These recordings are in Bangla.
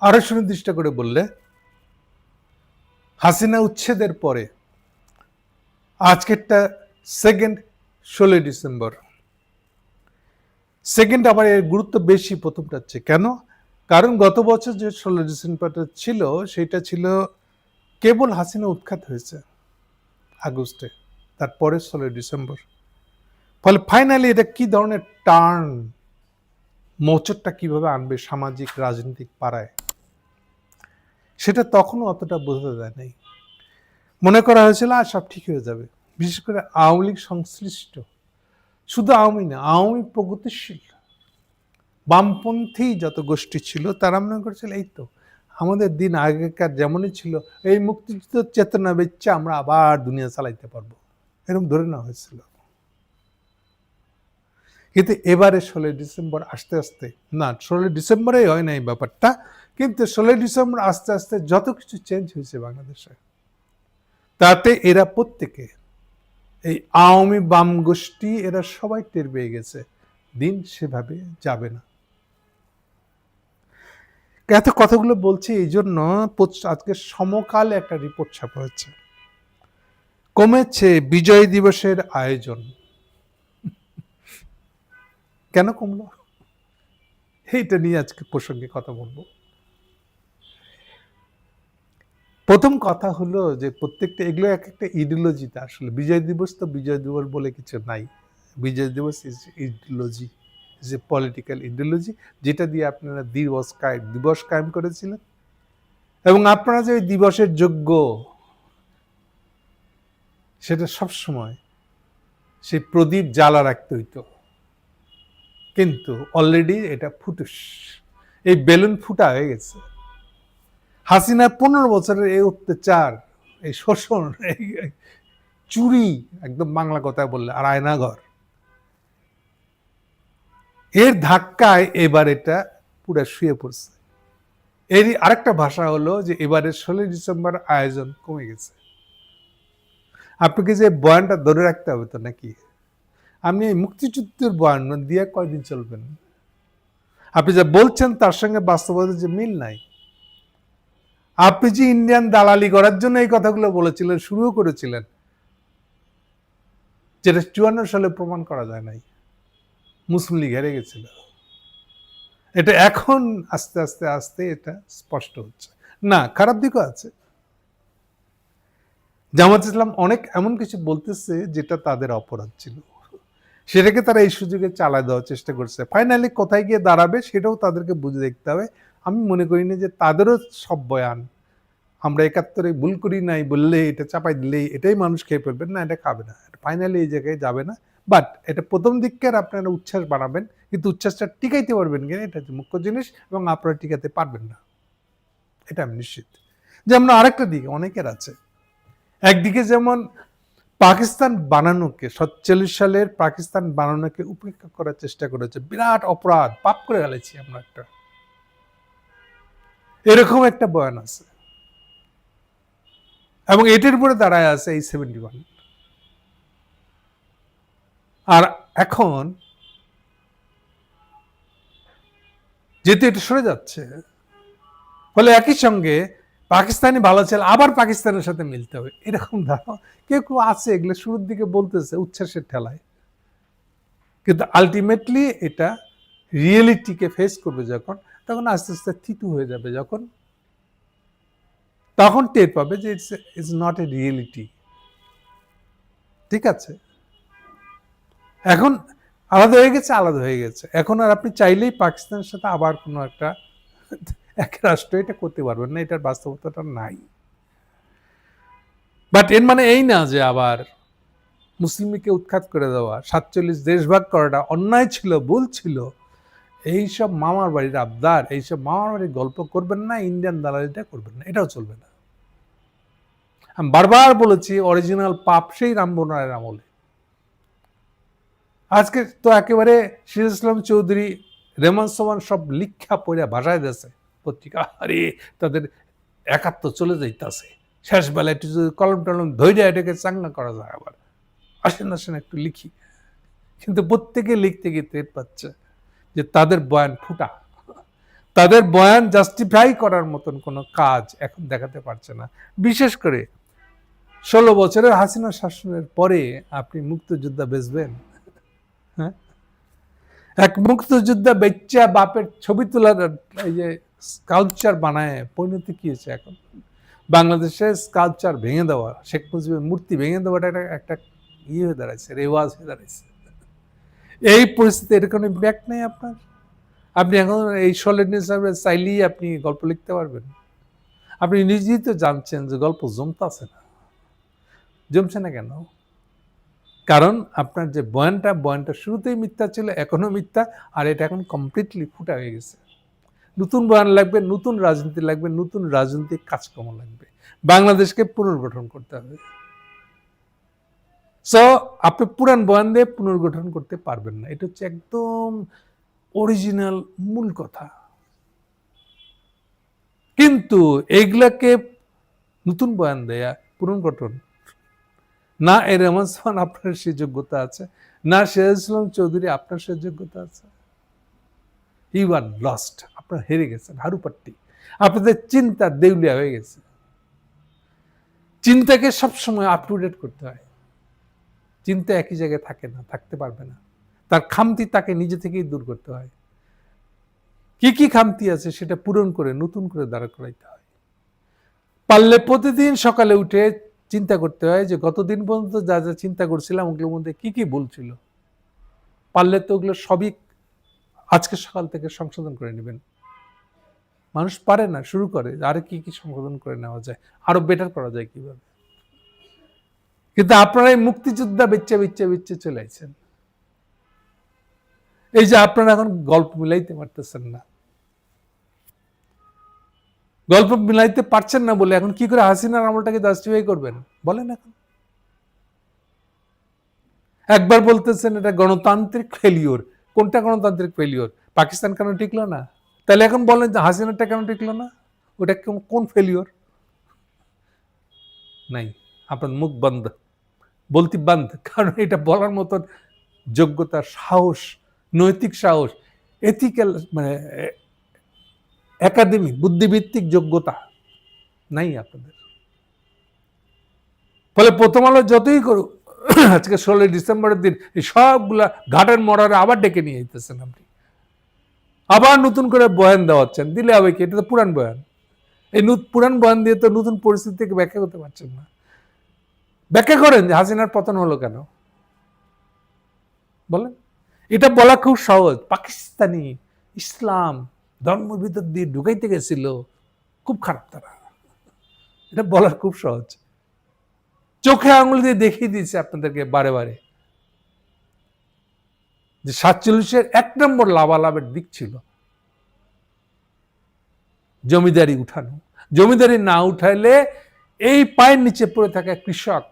আরো সুনির্দিষ্ট করে বললে, হাসিনা উচ্ছেদের পরে আজকেরটা সেকেন্ড 16 ডিসেম্বর। সেকেন্ড আবার এর গুরুত্ব বেশি প্রথমটার চেয়ে। কেন? কারণ গত বছর যে 16 ডিসেম্বরটা ছিল সেটা ছিল কেবল হাসিনা উৎখাত হয়েছে আগস্টে, তারপরে 16 ডিসেম্বর। ফলে ফাইনালি এটা কি ধরনের টার্ন, মোচরটা কিভাবে আনবে সামাজিক রাজনৈতিক পাড়ায়, সেটা তখনও অতটা বোঝা যায় নাই। মনে করা হয়েছিল আর সব ঠিক হয়ে যাবে, বিশেষ করে আওয়ামী লীগ সংশ্লিষ্ট, শুধু আওয়ামী না, আওয়ামী প্রগতিশীল বামপন্থী যত গোষ্ঠী ছিল তারা মনে করছিল এই তো আমাদের দিন আগেকার যেমনই ছিল, এই মুক্তিযুদ্ধ চেতনা বেচ্চা আমরা আবার দুনিয়া চালাইতে পারবো, এরকম ধরে নেওয়া হয়েছিল। কিন্তু এবারে 16 ডিসেম্বর আস্তে আস্তে, না 16 ডিসেম্বরেই হয় না এই ব্যাপারটা, কিন্তু 16 ডিসেম্বর আস্তে আস্তে যত কিছু চেঞ্জ হয়েছে বাংলাদেশে, তাতে এরা প্রত্যেকে, এই আওয়ামী বাম গোষ্ঠী এরা সবাই টের পেয়ে গেছে দিন সেভাবে যাবে না। এত কথাগুলো বলছি এই জন্য, আজকে সমকালে একটা রিপোর্ট ছাপা হয়েছে, কমেছে বিজয় দিবসের আয়োজন। কেন কমলো, এইটা নিয়ে আজকে প্রসঙ্গে কথা বলবো। প্রথম কথা হলো যে প্রত্যেকটা এগুলো এক একটা ইডিওলজিতে, আসলে বিজয় দিবস তো বিজয় দিবস বলে কিছু নাই। বিজয় দিবস is ideology, is a political ideology, যেটা দিয়ে আপনারা দিবস কায়েম করেছিলেন, এবং আপনারা যে ওই দিবসের যোগ্য সেটা সবসময় সেই প্রদীপ জ্বালা রাখতে হইতো, কিন্তু অলরেডি এটা ফুটুস, এই বেলুন ফুটা হয়ে গেছে। হাসিনার 15 বছরের এই অত্যাচার, এই শোষণ, এই চুরি, একদম বাংলা কথায় বললে, আর আয়নাঘর, এর ধাক্কায় এবার এটা পুরো শুয়ে পড়ছে। এরই আরেকটা ভাষা হলো যে এবারে 16 ডিসেম্বর আয়োজন কমে গেছে। আপনাকে যে বয়ানটা ধরে রাখতে হবে তো নাকি? আপনি এই মুক্তিযুদ্ধের বয়ান দিয়ে কয়দিন চলবেন? আপনি যা বলছেন তার সঙ্গে বাস্তবতার যে মিল নাই। আপনি যে ইন্ডিয়ান দালালি করার জন্য এই কথাগুলো বলেছিলেন, শুরুও করেছিলেন, যেটা 54 সালে প্রমাণ করা যায় নাই, মুসলিম লীগ হেরে গেছিল। এটা এখন আস্তে আস্তে আস্তে এটা স্পষ্ট হচ্ছে। না, খারাপ দিকও আছে। জামাত ইসলাম অনেক এমন কিছু বলতেছে যেটা তাদের অপরাধ ছিল, সেটাকে তারা এই সুযোগে চালায় দেওয়ার চেষ্টা করছে। ফাইনালি কোথায় গিয়ে দাঁড়াবে সেটাও তাদেরকে বুঝে দেখতে হবে। আমি মনে করি না যে তাদেরও সব বয়ান আমরা 71-এ ভুল করি নাই বললে, এটা চাপাই দিলেই এটাই মানুষ খেয়ে ফেলবেন, না, এটা খাবে না, ফাইনালি এই জায়গায় যাবে না। বাট এটা প্রথম দিককার আপনারা উচ্ছ্বাস বাড়াবেন, কিন্তু উচ্ছ্বাসটা টিকাইতে পারবেন কিনা এটা হচ্ছে মুখ্য জিনিস, এবং আপনারা টিকাতে পারবেন না, এটা আমি নিশ্চিত। যেমন আরেকটা দিক অনেকের আছে, একদিকে যেমন পাকিস্তান বানানোকে, 47 সালের পাকিস্তান বানানোকে উপেক্ষা করার চেষ্টা করেছে, বিরাট অপরাধ, পাপ করে ফেলেছি আমরা একটা, এরকম একটা বয়ান আছে, এবং এটার উপরে দাঁড়ায় আছে এই 71। আর এখন যেহেতু এটা সরে যাচ্ছে, ফলে একই সঙ্গে পাকিস্তানি ভালো ছিল আবার পাকিস্তানের সাথে মিলতে হবে, এরকম ধারণা কেউ কেউ আছে, এগুলো শুরুর দিকে বলতেছে উচ্ছ্বাসের ঠেলায়, কিন্তু আলটিমেটলি এটা রিয়েলিটিকে ফেস করবে যখন, তখন আস্তে আস্তে থিতু হয়ে যাবে, যখন তখন টের পাবে যে ইটস নট এ রিয়েলিটি। ঠিক আছে, এখন আলাদা হয়ে গেছে, আলাদা হয়ে গেছে, এখন আর আপনি চাইলেই পাকিস্তানের সাথে আবার কোনো একটা এক রাষ্ট্র এটা করতে পারবেন না, এটার বাস্তবতাটা নাই। বাট এর মানে এই না যে আবার মুসলিমকে উৎখাত করে দেওয়া, 47 দেশভাগ করাটা অন্যায় ছিল, ভুল ছিল, এইসব মামার বাড়ির আবদার, এইসব মামার বাড়ির গল্প করবেন না, ইন্ডিয়ান দালালিটা করবেন না, এটাও চলবে না। আমি বারবার বলেছি অরিজিনাল পাপ সেই রামবনারের আমলে। আজকে তো একেবারে সিরাজ ইসলাম চৌধুরী, রেমন সোমান সব লিখা পড়া ভাষায় দিয়েছে পত্রিকা, আরে তাদের 71 চলে যাইতেছে, শেষ বেলা একটু যদি কলম টলম ধৈর্য এটাকে চাঙ্গা করা যায়, আবার আসেন আসেন একটু লিখি, কিন্তু প্রত্যেকে লিখতে গিয়ে টের পাচ্ছে যে তাদের বয়ান ফুটা, তাদের বয়ান জাস্টিফাই করার মতন কোনো কাজ এখন দেখাতে পারছে না। বিশেষ করে 16 বছরের হাসিনা শাসনের পরে আপনি মুক্তিযোদ্ধা বেচবেন? হ্যাঁ, এক মুক্তিযোদ্ধা বেচ্চা বাপের ছবি তোলার এই যে স্কাল্পচার বানায় পরিণতি কি হয়েছে এখন? বাংলাদেশে স্কাল্পচার ভেঙে দেওয়া, শেখ মুজিবের মূর্তি ভেঙে দেওয়াটা একটা হয়ে দাঁড়াইছে, রেওয়াজ হয়ে দাঁড়াইছে। এই পরিস্থিতি এর কোনো ইম্প্যাক্ট নেই আপনার? আপনি এখন এই সলিডনেস হিসাবে চাইলেই আপনি গল্প লিখতে পারবেন? আপনি নিজেই তো জানছেন যে গল্প জমতাছে না। জমছে না কেন? কারণ আপনার যে বয়ানটা শুরুতেই মিথ্যা ছিল, এখনো মিথ্যা, আর এটা এখন কমপ্লিটলি ফুটা হয়ে গেছে। নতুন বয়ান লাগবে, নতুন রাজনীতি লাগবে, নতুন রাজনৈতিক কাজকর্ম লাগবে। বাংলাদেশকে পুনর্গঠন করতে হবে। সো আপনি পুরান বয়ান দিয়ে পুনর্গঠন করতে পারবেন না। এটা হচ্ছে একদম অরিজিনাল মূল কথা। কিন্তু এইগুলাকে নতুন বয়ান দেয়া পুনর্গঠন, না এর রহমান আপনার সে যোগ্যতা আছে, না সিরাজুল ইসলাম চৌধুরী আপনার সে যোগ্যতা আছে। ইউ আর লস্ট, আপনার হেরে গেছেন, হারুপাট্টি। আপনাদের চিন্তা দেউলিয়া হয়ে গেছে। চিন্তাকে সবসময় আপ টু ডেট করতে হয়। চিন্তা একই জায়গায় থাকে না, থাকতে পারবে না। তার খামতি তাকে নিজে থেকেই দূর করতে হয়। কি কি খামতি আছে সেটা পূরণ করে নতুন করে দাঁড়া করাইতে হয়। পারলে প্রতিদিন সকালে উঠে চিন্তা করতে হয় যে গতদিন পর্যন্ত যা যা চিন্তা করছিলাম ওগুলোর মধ্যে কি কি ভুল ছিল। পারলে তো ওগুলো সবই আজকে সকাল থেকে সংশোধন করে নেবেন। মানুষ পারে না, শুরু করে আরে কি কি সংশোধন করে নেওয়া যায়, আরো বেটার করা যায় কিভাবে। কিন্তু আপনারা এই মুক্তিযোদ্ধা বেচ্ছে চলে আসছেন। এই যে আপনারা এখন গল্প মিলাইতে পারতেছেন না, গল্প মিলাইতে পারছেন না বলে এখন কি করে হাসিনার আমলটাকে জাস্টিফাই করবেন বলেন? এখন একবার বলতেছেন এটা গণতান্ত্রিক ফেলিওর। কোনটা গণতান্ত্রিক ফেলিওর? পাকিস্তান কেন টিকলো না? তাহলে এখন বলেন যে হাসিনাটা কেন টিকলো না? ওটা কোন ফেলিওর? নাই, আপনার মুখ বন্ধ, বলতে বন্ধ। কারণ এটা বলার মতন যোগ্যতা, সাহস, নৈতিক সাহস, এথিক্যাল মানে একাডেমিক বুদ্ধিভিত্তিক যোগ্যতা নাই আপনাদের। ফলে প্রথম আলো যতই করুক, আজকে 16 ডিসেম্বরের দিন এই সবগুলা ঘাটের মরারে আবার ডেকে নিয়ে যেতেছেন আপনি, আবার নতুন করে বয়ান দেওয়াচ্ছেন। দিলে হবে কি? এটা তো পুরান বয়ান। এই পুরান বয়ান দিয়ে তো নতুন পরিস্থিতিকে ব্যাখ্যা করতে পারছেন না। ব্যাখ্যা করেন যে হাসিনার পতন হলো কেন, বলেন। এটা বলা খুব সহজ। পাকিস্তানি ইসলাম ধর্মের ভিতর দিয়ে ঢুকাইতে গেছিল, খুব খারাপ তারা, এটা বলার খুব সহজ। চোখে আঙুল দিয়ে দেখিয়ে দিয়েছে আপনাদেরকে বারে বারে যে 47-এর 1 নম্বর লাভালাভের দিক ছিল জমিদারি উঠানো। জমিদারি না উঠাইলে এই পায়ের নিচে পড়ে থাকা কৃষক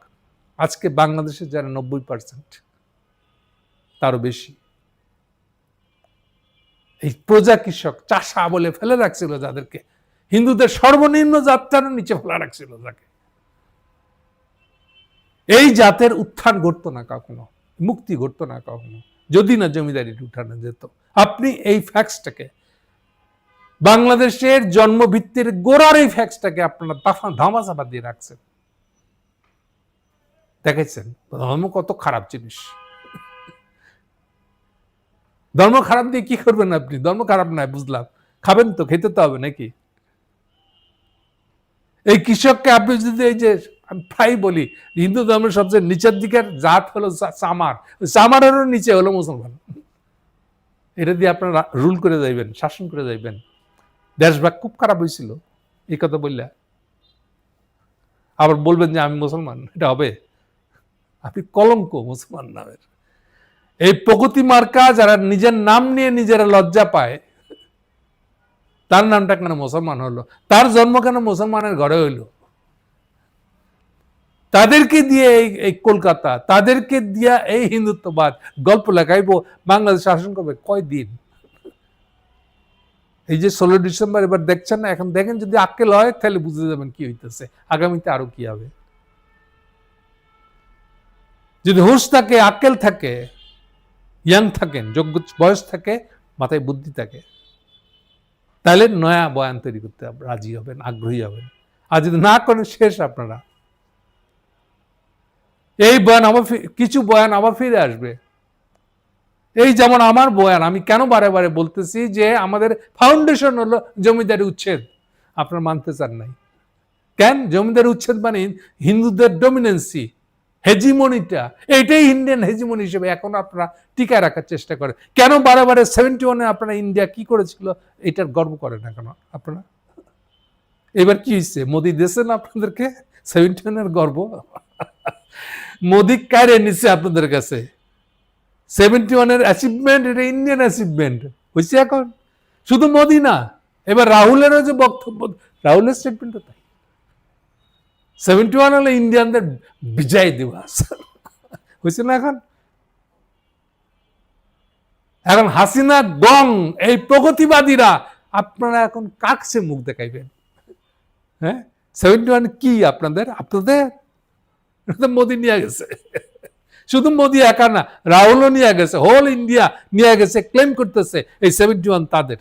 আজকে বাংলাদেশে যারা 90%, তারও বেশি, এই প্রজা কৃষক চাষা বলে ফেলে রাখছিল, যাদেরকে হিন্দুদের সর্বনিম্ন জাতটার নিচে ফেলা রাখছিল, যাকে এই জাতের উত্থান ঘটতো না কখনো, মুক্তি ঘটতো না কখনো যদি না জমিদারি উঠানো যেত। আপনি এই ফ্যাক্টসটাকে, বাংলাদেশের জন্মভিত্তির গোড়ার এই ফ্যাক্টসটাকে আপনারা ধামাচাপা দিয়ে রাখছেন। দেখেছেন ধর্ম কত খারাপ জিনিস। ধর্ম খারাপ দিয়ে কি করবেন আপনি? ধর্ম খারাপ নয় বুঝলাম, খাবেন তো, খেতে তো হবে নাকি? এই কৃষককে আপনি যদি, এই যে আমি প্রায় বলি হিন্দু ধর্মের সবচেয়ে নিচের দিকের জাত হলো চামার, চামারেরও নিচে হলো মুসলমান। এটা দিয়ে আপনারা রুল করে যাইবেন, শাসন করে যাইবেন। দেশভাগ খুব খারাপ হয়েছিল এই কথা বললে, আবার বলবেন যে আমি মুসলমান, এটা হবে? আপনি কলঙ্ক মুসলমান নামের। এই প্রগতি মার্কা যারা নিজের নাম নিয়ে নিজেরা লজ্জা পায়, তার নামটা কেন মুসলমান হলো? তার জন্ম কেন মুসলমানের ঘরে হইলো? তাদেরকে দিয়ে এই কলকাতা, তাদেরকে দিয়া এই হিন্দুত্ববাদ গল্প লেখাইবো, বাংলাদেশ শাসন করবে কয়দিন? এই যে 16 ডিসেম্বর এবার দেখছেন না, এখন দেখেন যদি আক্কেল হয় তাহলে বুঝে যাবেন কি হইতেছে, আগামীতে আরো কি হবে। যদি হুঁশ থাকে, আক্কেল থাকে, ইয়াং থাকেন, যোগ্য বয়স থাকে, মাথায় বুদ্ধি থাকে, তাহলে নয়া বয়ান তৈরি করতে রাজি হবেন, আগ্রহী হবেন। আর যদি না করেন শেষ আপনারা। এই বয়ান আবার কিছু বয়ান আবার ফিরে আসবে। এই যেমন আমার বয়ান, আমি কেন বারে বারে বলতেছি যে আমাদের ফাউন্ডেশন হলো জমিদারি উচ্ছেদ। আপনারা মানতে চান নাই কেন? জমিদারি উচ্ছেদ মানে হিন্দুদের ডমিনেন্সি, হেজিমনিটা, এইটাই ইন্ডিয়ান হেজিমনি হিসেবে এখন আপনারা টিকায় রাখার চেষ্টা করেন। কেন বারে বারে 71-এ আপনারা ইন্ডিয়া কি করেছিল এটার গর্ব করেন না কেন আপনারা? এবার কি হচ্ছে? মোদি দিয়েছেন আপনাদেরকে 71-এর গর্ব? মোদি কারে নিচ্ছে আপনাদের কাছে? 71-এর অ্যাচিভমেন্ট, এটা ইন্ডিয়ান অ্যাচিভমেন্ট হয়েছে এখন। শুধু মোদি না, এবার রাহুলেরও যে বক্তব্য, রাহুলের স্টেটমেন্টও তাই। 71 হলো ইন্ডিয়ানদের বিজয় দিবস হয়েছে না এখন? এখন হাসিনা গং, এই প্রগতিবাদীরা আপনারা এখন কাকছে মুখ দেখাইবেন? হ্যাঁ, 71 কি আপনাদের? আপনাদের মোদি নিয়ে গেছে। শুধু মোদি একা না, রাহুলও নিয়ে গেছে, হোল ইন্ডিয়া নিয়ে গেছে, ক্লেম করতেছে এই 71 তাদের।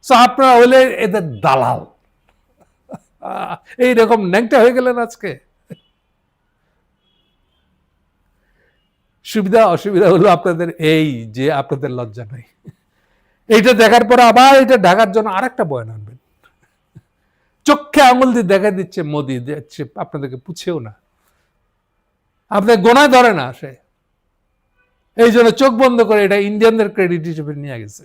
সো আপনারা হলে এদের দালাল। এইরকম ন্যাংটা হয়ে গেলেন আজকে। সুবিধা অসুবিধা হলো আপনাদের এই যে আপনাদের লজ্জা নাই। এইটা দেখার পর আবার এটা ঢাকার জন্য আরেকটা বয়ান আনবেন। চোখে আঙুল দিয়ে দেখা দিচ্ছে মোদি দিচ্ছে, আপনাদেরকে পুছেও না, আপনাদের গোনায় ধরে না সে। এই জন্য চোখ বন্ধ করে এটা ইন্ডিয়ানদের ক্রেডিট হিসেবে নিয়ে গেছে।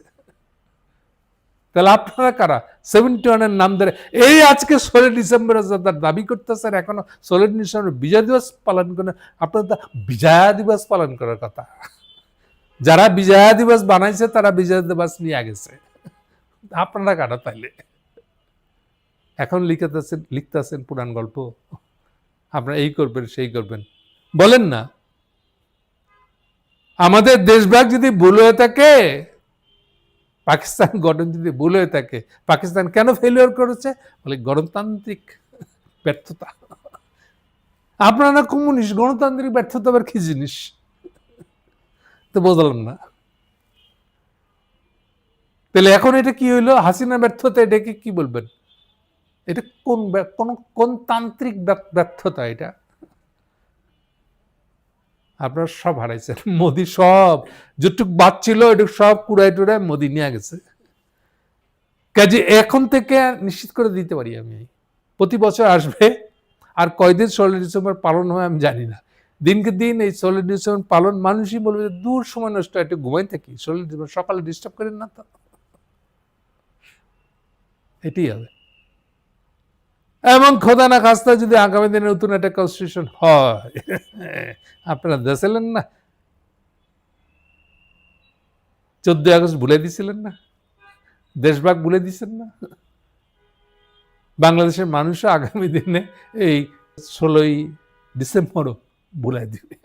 তাহলে আপনারা কারা? 71-এর নাম ধরে এই আজকে 16 ডিসেম্বরে যাদের দাবি করতেছেন এখনো 16 ডিসেম্বর বিজয় দিবস পালন করেন, আপনাদের বিজয়া দিবস পালন করার কথা। যারা বিজয়া দিবস বানাইছে তারা বিজয় দিবস নিয়ে গেছে। আপনারা কারা তাইলে? এখন লিখতেছেন পুরাণ গল্প, আপনারা এই করবেন সেই করবেন, বলেন না। আমাদের দেশভাগ যদি ভুল হয়ে থাকে, পাকিস্তান গঠন যদি ভুল হয়ে থাকে, পাকিস্তান কেন ফেলিওর করেছে? বলে গণতান্ত্রিক ব্যর্থতা। আপনারা কমিউনিস্ট, গণতান্ত্রিক ব্যর্থতা আবার কি জিনিস তো বুঝলাম না। তাহলে এখন এটা কি হইলো? হাসিনা ব্যর্থতা, এটাকে কি বলবেন? এটা কোন তান্ত্রিক ব্যর্থতা এটা? আপনারা সব হারাইছেন। মোদি সব যেটুক বাদ ছিল এটুক সব কুড়াই টুড়ায় মোদি নিয়ে গেছে। কাজে এখন থেকে নিশ্চিত করে দিতে পারি আমি, প্রতি বছর আসবে। আর কয়দিন 16 ডিসেম্বর পালন হয় আমি জানি না। দিনকে দিন এই 16 ডিসেম্বর পালন মানুষই বলবে দূর সময় নষ্ট, একটু ঘুমাই থাকি, 16 ডিসেম্বর সকালে ডিস্টার্ব করেন না তো। এটাই হবে। এবং খোদা না খাস্তা যদি আগামী দিনে নতুন একটা কনস্টিটিউশন হয়, আপনারা দেখছিলেন না 14 আগস্ট ভুলে দিছিলেন না, দেশভাগ ভুলে দিচ্ছেন না? বাংলাদেশের মানুষও আগামী দিনে এই 16 ডিসেম্বরও ভুলাই দিবে।